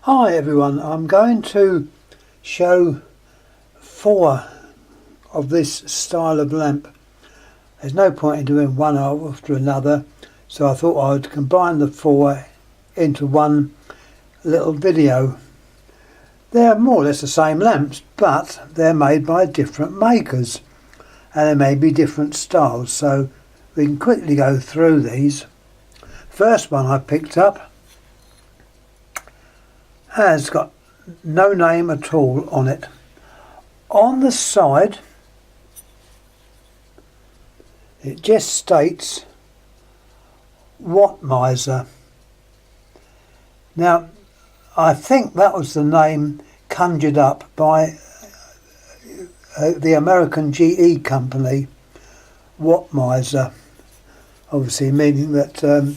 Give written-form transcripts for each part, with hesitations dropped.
Hi everyone, I'm going to show 4 of this style of lamp. There's no point in doing one after another, so I thought I'd combine the 4 into one little video. They're more or less the same lamps, but they're made by different makers and there may be different styles, so we can quickly go through these. First one I picked up has got no name at all on it. On the side it just states Wattmeister. Now I think that was the name conjured up by the American GE company, Wattmeister, obviously meaning that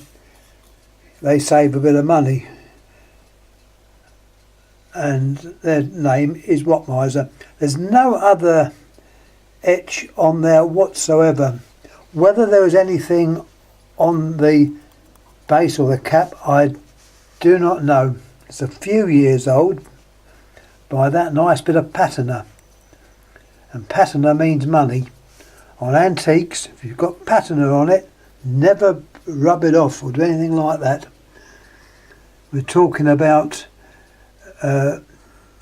they save a bit of money, and their name is Wattmeister. There's no other etch on there whatsoever. Whether there was anything on the base or the cap, I do not know. It's a few years old by that nice bit of patina, and patina means money. On antiques, if you've got patina on it, never rub it off or do anything like that. We're talking about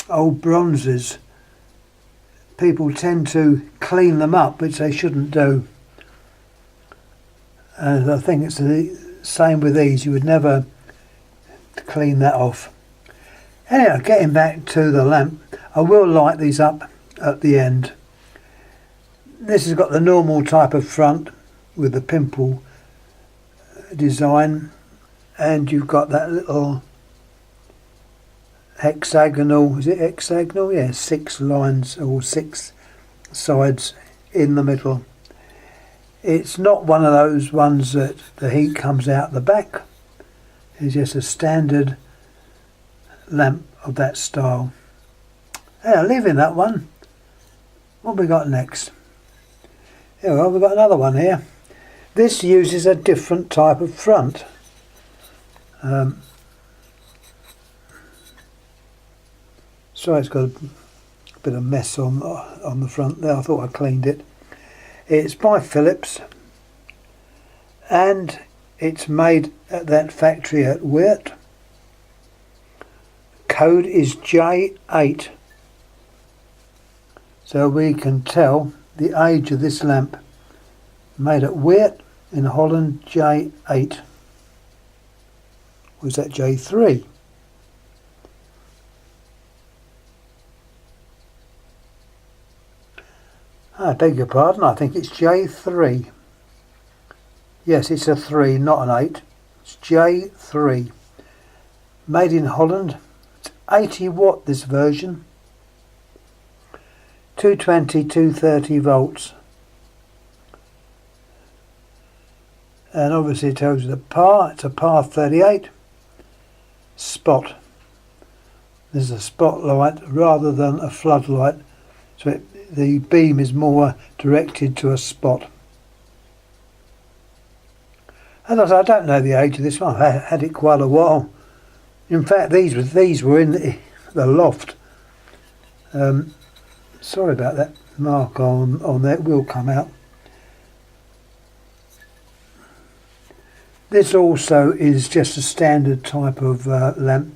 old bronzes. People tend to clean them up, which they shouldn't do, and I think it's the same with these. You would never clean that off. Anyhow, getting back to the lamp, I will light these up at the end. This has got the normal type of front with the pimple design, and you've got that little hexagonal, is it hexagonal? Yeah, 6 lines or 6 sides in the middle. It's not one of those ones that the heat comes out the back. It's just a standard lamp of that style. Yeah, leaving that one. What have we got next? Yeah, well, we've got another one here. This uses a different type of front. Sorry, it's got a bit of mess on the front there. I thought I cleaned it. It's by Philips, and it's made at that factory at Weert. Code is J8, so we can tell the age of this lamp. Made at Weert in Holland, J8. Was that J3? I beg your pardon, I think it's J3. Yes, it's a 3, not an 8. It's J3. Made in Holland. It's 80 watt, this version. 220, 230 volts. And obviously it tells you the par. It's a par 38 spot. This is a spotlight rather than a floodlight, so the beam is more directed to a spot. As I say, I don't know the age of this one. I had it quite a while. In fact, these were in the loft. Sorry about that mark on there. It will come out. This also is just a standard type of lamp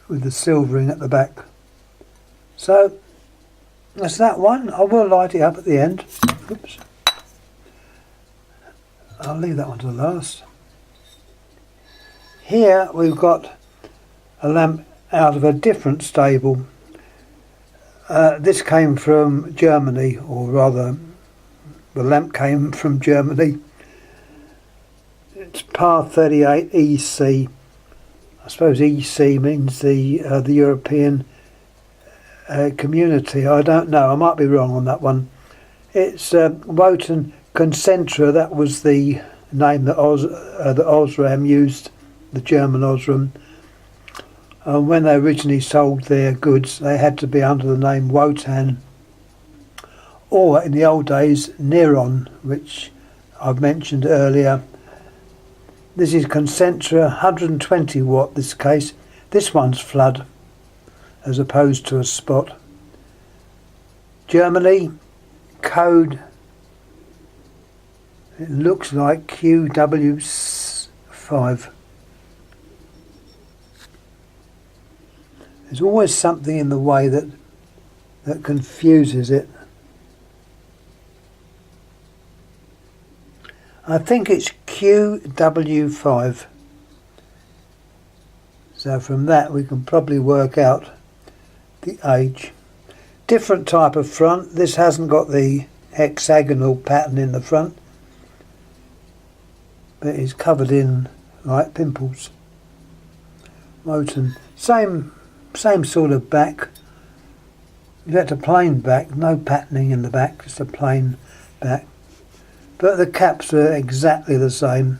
with the silvering at the back. So that's that one. I will light it up at the end. Oops. I'll leave that one to the last. Here we've got a lamp out of a different stable. This came from Germany, or rather the lamp came from Germany. It's par 38 EC. I suppose EC means the European community. I don't know, I might be wrong on that one. It's Wotan Concentra. That was the name that Osram used, the German Osram. When they originally sold their goods, they had to be under the name Wotan, or in the old days Neron, which I've mentioned earlier. This is Concentra 120 watt this case. This one's flood as opposed to a spot. Germany, code, it looks like QW5. There's always something in the way that confuses it. I think it's QW5. So from that we can probably work out the age. Different type of front. This hasn't got the hexagonal pattern in the front, but it's covered in like pimples. Moton, same sort of back. You got a plain back, no patterning in the back, just a plain back. But the caps are exactly the same.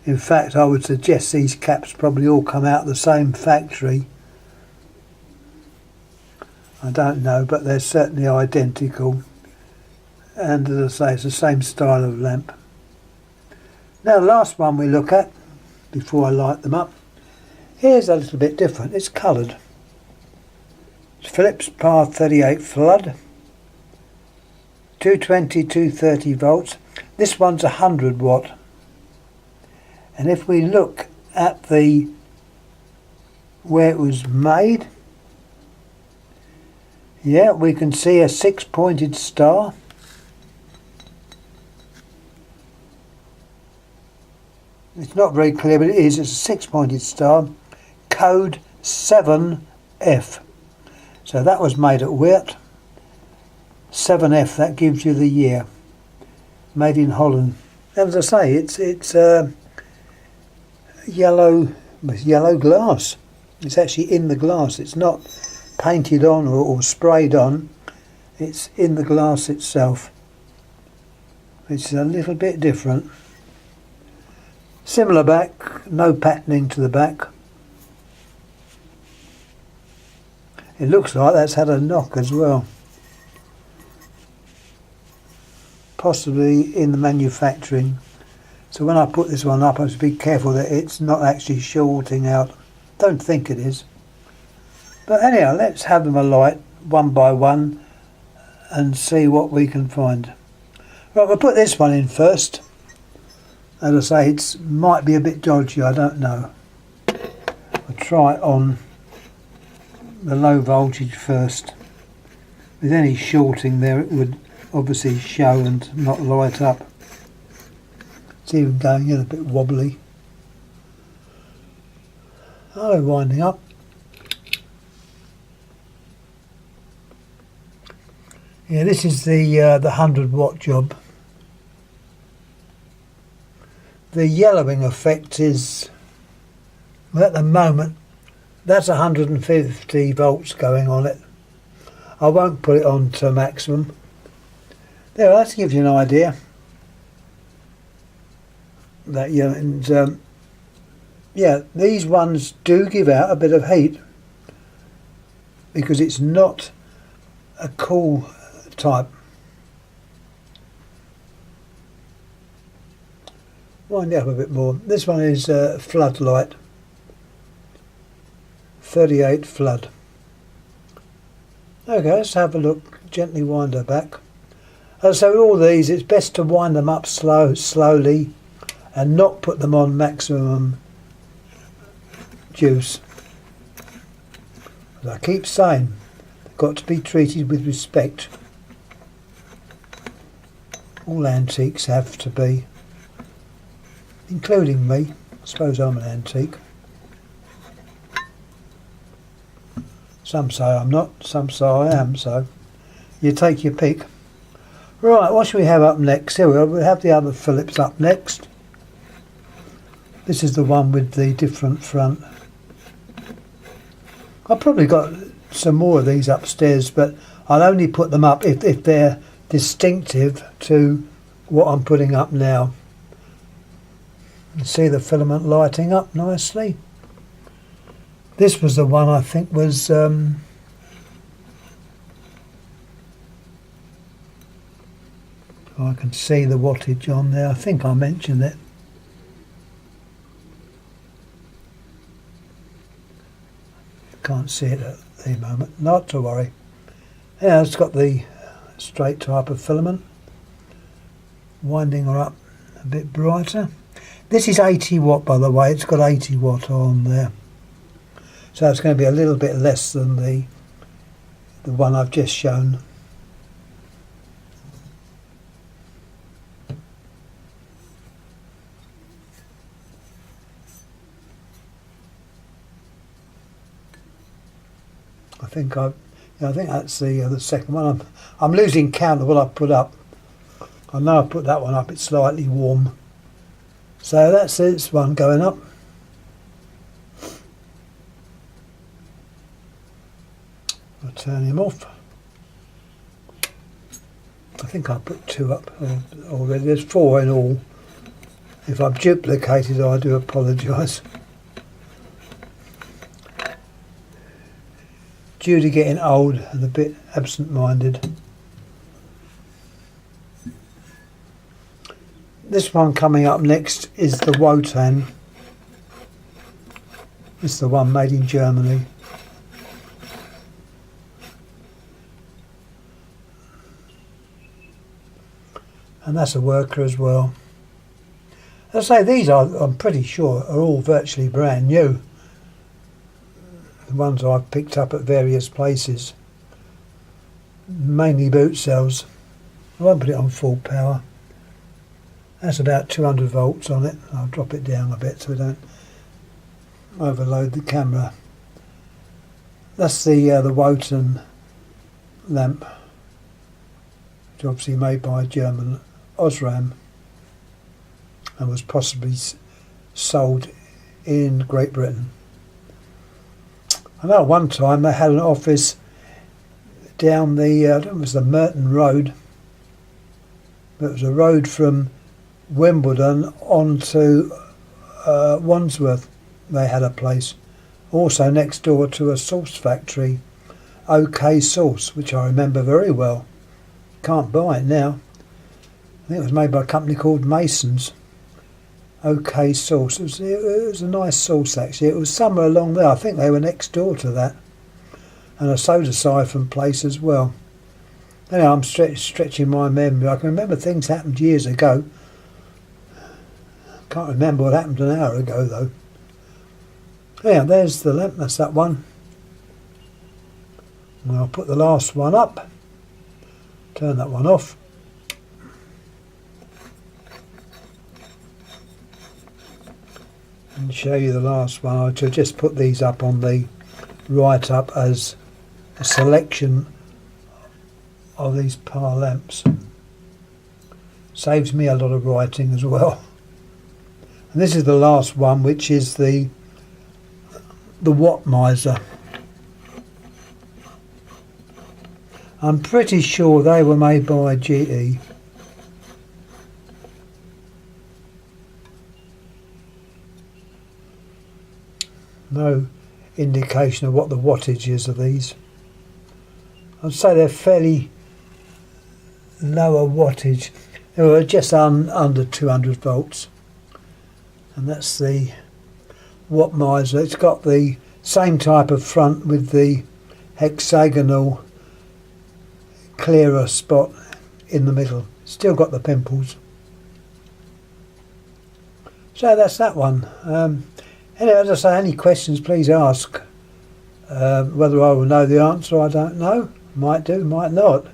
In fact, I would suggest these caps probably all come out of the same factory. I don't know, but they're certainly identical. And as I say, it's the same style of lamp. Now the last one we look at, before I light them up, here's a little bit different. It's coloured. It's Philips Power 38 Flood. 220, 230 volts. This one's 100 watt. And if we look at the where it was made, yeah, we can see a 6-pointed star. It's not very clear, but it is. It's a 6-pointed star. Code 7F. So that was made at Weert. 7F, that gives you the year. Made in Holland. And as I say, it's yellow glass. It's actually in the glass. It's not painted on or sprayed on. It's in the glass itself. It's a little bit different. Similar back, no patterning to the back. It looks like that's had a knock as well. Possibly in the manufacturing. So when I put this one up, I have to be careful that it's not actually shorting out. Don't think it is. But anyhow, let's have them alight one by one and see what we can find. Right, we'll put this one in first. As I say, it might be a bit dodgy, I don't know. I'll try it on the low voltage first. With any shorting there, it would obviously show and not light up. It's even going in a bit wobbly. Oh, winding up. Yeah, this is the 100 watt job. The yellowing effect is, well, at the moment, that's 150 volts going on it. I won't put it on to maximum. There, that gives you an idea. That, yeah, and yeah, these ones do give out a bit of heat because it's not a cool type. Wind it up a bit more. This one is floodlight. 38 flood. Okay, let's have a look. Gently wind her back. So with all these, it's best to wind them up slowly and not put them on maximum juice. As I keep saying, they've got to be treated with respect. All antiques have to be, including me. I suppose I'm an antique. Some say I'm not, some say I am, so you take your pick. Right, what should we have up next? Here we are, we'll have the other Philips up next. This is the one with the different front. I've probably got some more of these upstairs, but I'll only put them up if they're distinctive to what I'm putting up now. You see the filament lighting up nicely. This was the one I think was I can see the wattage on there. I think I mentioned it. Can't see it at the moment. Not to worry. Yeah, it's got the straight type of filament. Winding her up a bit brighter. This is 80 watt, by the way. It's got 80 watt on there. So it's going to be a little bit less than the one I've just shown. I think that's the second one. I'm losing count of what I've put up. I know I put that one up. It's slightly warm. So that's this one going up. I'll turn him off. I think I put 2 up already. There's 4 in all. If I've duplicated, I do apologise. Due to getting old and a bit absent-minded. This one coming up next is the Wotan. It's the one made in Germany. And that's a worker as well. As I say, these are, I'm pretty sure, are all virtually brand new. The ones I've picked up at various places. Mainly boot cells. I won't put it on full power. That's about 200 volts on it. I'll drop it down a bit so we don't overload the camera. That's the Wotan lamp, which obviously made by German Osram and was possibly sold in Great Britain. I know at one time they had an office down the, I don't know if it was the Merton Road, but it was a road from Wimbledon on to Wandsworth. They had a place. Also next door to a sauce factory, OK Sauce, which I remember very well. Can't buy it now. I think it was made by a company called Masons. OK Sauce. It was a nice sauce actually. It was somewhere along there. I think they were next door to that. And a soda siphon place as well. Anyway, I'm stretching my memory. I can remember things happened years ago. Can't remember what happened an hour ago though. Yeah, there's the lamp. That's that one. And I'll put the last one up. Turn that one off. And show you the last one. I should just put these up on the write up as a selection of these Par lamps. Saves me a lot of writing as well. And this is the last one, which is the Watt Miser. I'm pretty sure they were made by GE. No indication of what the wattage is of these. I'd say they're fairly lower wattage. They were just under 200 volts. And that's the Watt Miser. It's got the same type of front with the hexagonal clearer spot in the middle. Still got the pimples. So that's that one. Anyway, as I say, any questions please ask. Whether I will know the answer, I don't know. Might do, might not.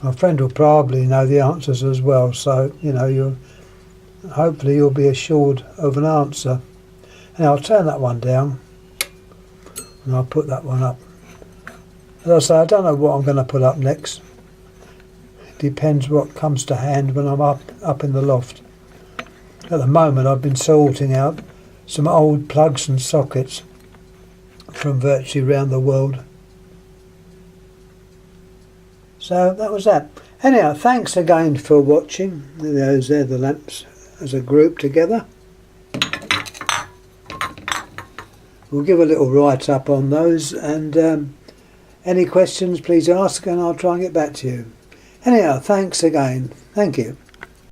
My friend will probably know the answers as well, so you know, hopefully you'll be assured of an answer. And I'll turn that one down and I'll put that one up. As I say, I don't know what I'm going to put up next. It depends what comes to hand when I'm up in the loft. At the moment I've been sorting out some old plugs and sockets from virtually around the world. So that was that. Anyhow, thanks again for watching. Those are the lamps as a group together. We'll give a little write up on those, and any questions please ask and I'll try and get back to you. Anyhow, thanks again. Thank you.